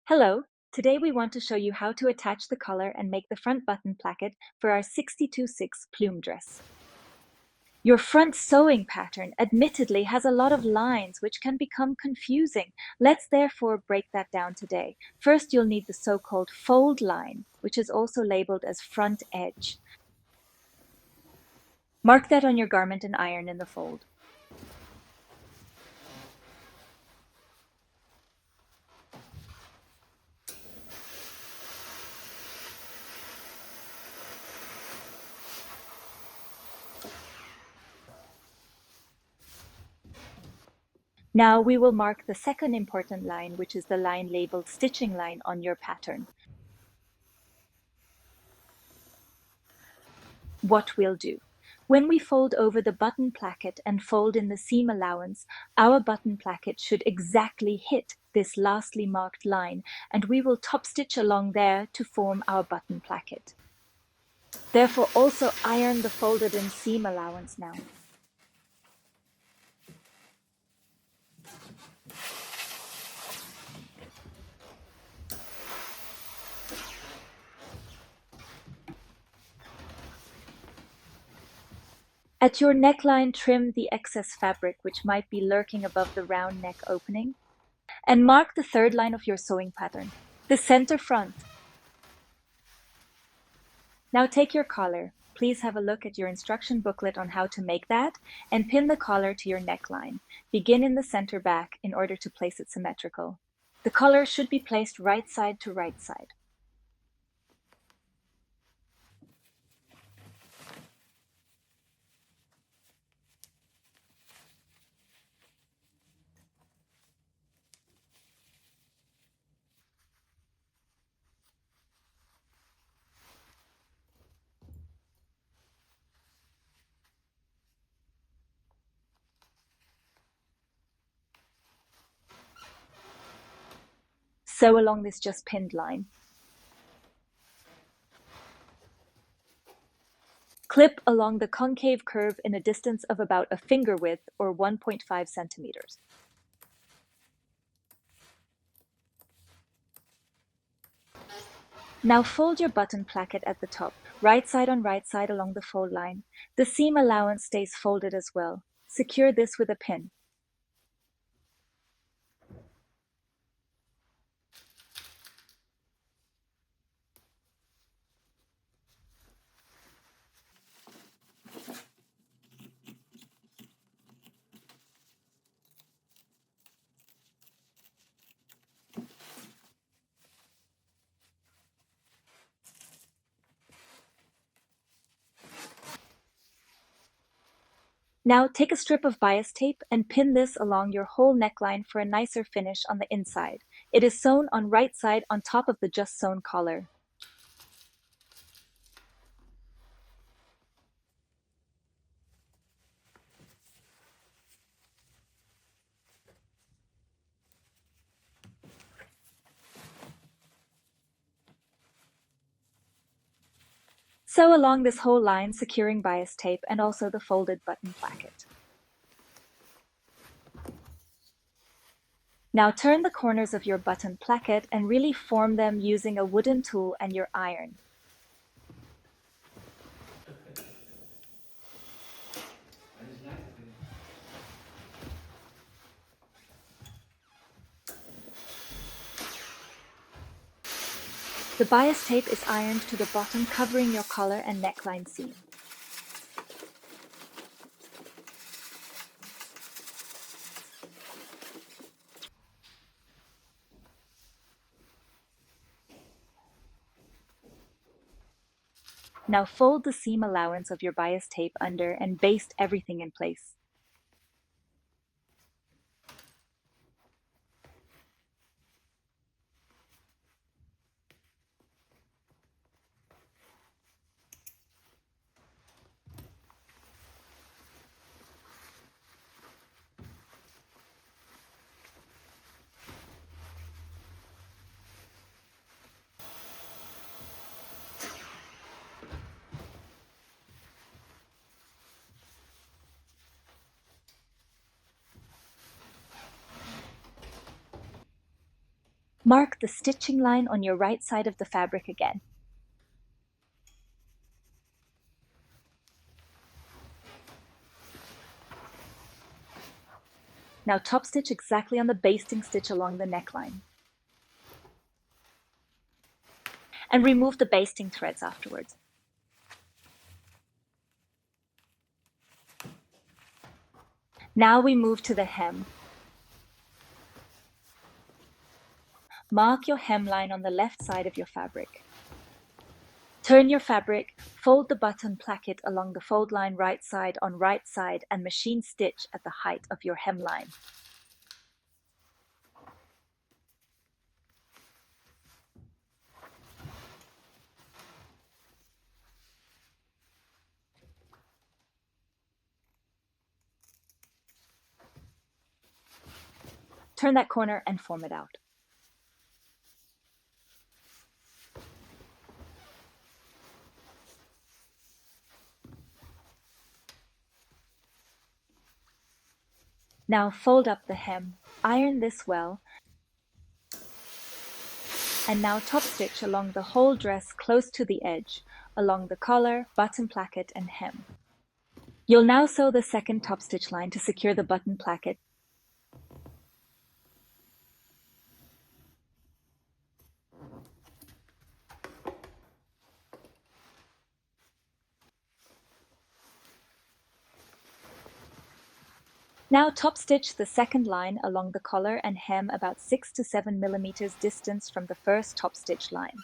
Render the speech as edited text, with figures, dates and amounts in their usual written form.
Hello, today we want to show you how to attach the collar and make the front button placket for our 62/6 plume dress. Your front sewing pattern admittedly has a lot of lines which can become confusing. Let's therefore break that down today. First, you'll need the so-called fold line, which is also labeled as front edge. Mark that on your garment and iron in the fold. Now we will mark the second important line, which is the line labeled stitching line on your pattern. What we'll do. When we fold over the button placket and fold in the seam allowance, our button placket should exactly hit this lastly marked line, and we will top stitch along there to form our button placket. Therefore, also iron the folded in seam allowance now. At your neckline, trim the excess fabric which might be lurking above the round neck opening, and mark the third line of your sewing pattern, the center front. Now take your collar. Please have a look at your instruction booklet on how to make that, and pin the collar to your neckline. Begin in the center back in order to place it symmetrical. The collar should be placed right side to right side. Sew along this just pinned line. Clip along the concave curve in a distance of about a finger width or 1.5 centimeters. Now fold your button placket at the top, right side on right side along the fold line. The seam allowance stays folded as well. Secure this with a pin. Now take a strip of bias tape and pin this along your whole neckline for a nicer finish on the inside. It is sewn on right side on top of the just sewn collar. Sew along this whole line, securing bias tape and also the folded button placket. Now turn the corners of your button placket and really form them using a wooden tool and your iron. The bias tape is ironed to the bottom, covering your collar and neckline seam. Now fold the seam allowance of your bias tape under and baste everything in place. Mark the stitching line on your right side of the fabric again. Now top stitch exactly on the basting stitch along the neckline. And remove the basting threads afterwards. Now we move to the hem. Mark your hemline on the left side of your fabric. Turn your fabric, fold the button placket along the fold line right side on right side and machine stitch at the height of your hemline. Turn that corner and form it out. Now fold up the hem, iron this well, and now top stitch along the whole dress close to the edge, along the collar, button placket, and hem. You'll now sew the second top stitch line to secure the button placket. Now top stitch the second line along the collar and hem about 6 to 7 millimeters distance from the first top stitch line.